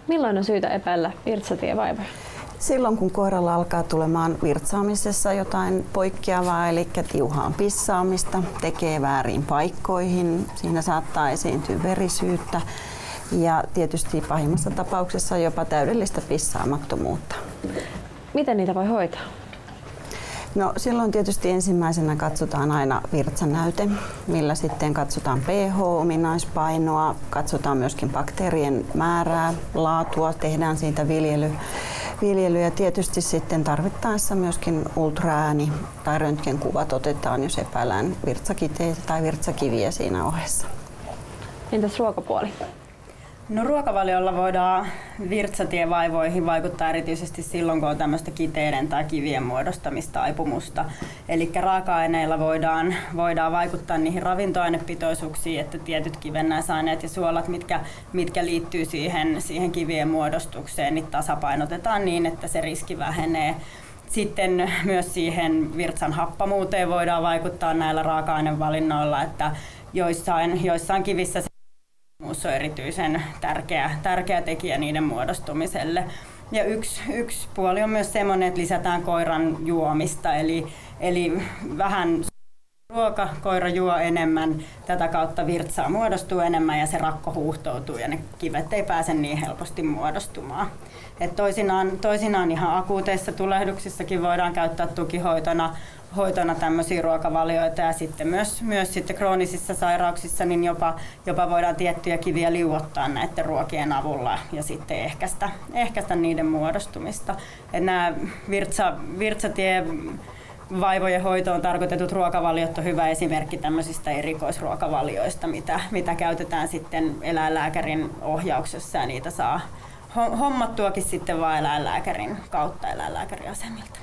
Milloin on syytä epäillä virtsatievaivoja? Silloin kun koiralla alkaa tulemaan virtsaamisessa jotain poikkeavaa, eli tiuhaan pissaamista, tekee väärin paikkoihin, siinä saattaa esiintyä verisyyttä ja tietysti pahimmassa tapauksessa jopa täydellistä pissaamattomuutta. Miten niitä voi hoitaa? No, silloin tietysti ensimmäisenä katsotaan aina virtsanäyte, millä sitten katsotaan pH-ominaispainoa, katsotaan myöskin bakteerien määrää, laatua, tehdään siitä viljely ja tietysti sitten tarvittaessa myöskin ultraääni tai röntgenkuvat otetaan, jos epäillään virtsakiteitä tai virtsakiviä siinä ohessa. Entäs ruokapuoli? No, ruokavaliolla voidaan virtsatievaivoihin vaikuttaa erityisesti silloin, kun on tämmöistä kiteiden tai kivien muodostamista-aipumusta. Eli raaka-aineilla voidaan vaikuttaa niihin ravintoainepitoisuuksiin, että tietyt kivennäisaineet ja suolat, mitkä liittyy siihen kivien muodostukseen, niin tasapainotetaan niin, että se riski vähenee. Sitten myös siihen virtsan happamuuteen voidaan vaikuttaa näillä raaka-ainevalinnoilla, että joissain kivissä on erityisen tärkeä tekijä niiden muodostumiselle. Ja yksi puoli on myös semmoinen, että lisätään koiran juomista, eli vähän koira juo enemmän, tätä kautta virtsaa muodostuu enemmän ja se rakko huuhtoutuu ja ne kivet ei pääse niin helposti muodostumaan. Et toisinaan ihan akuuteissa tulehduksissakin voidaan käyttää tukihoitona tämmöisiä ruokavalioita ja sitten myös sitten kroonisissa sairauksissa niin jopa voidaan tiettyjä kiviä liuottaa näiden ruokien avulla ja sitten ehkäistä niiden muodostumista. Et nämä virtsatievaivojen hoitoon tarkoitetut ruokavaliot on hyvä esimerkki tämmöisistä erikoisruokavalioista, mitä käytetään sitten eläinlääkärin ohjauksessa ja niitä saa hommattuakin sitten vain eläinlääkärin kautta eläinlääkäriasemilta.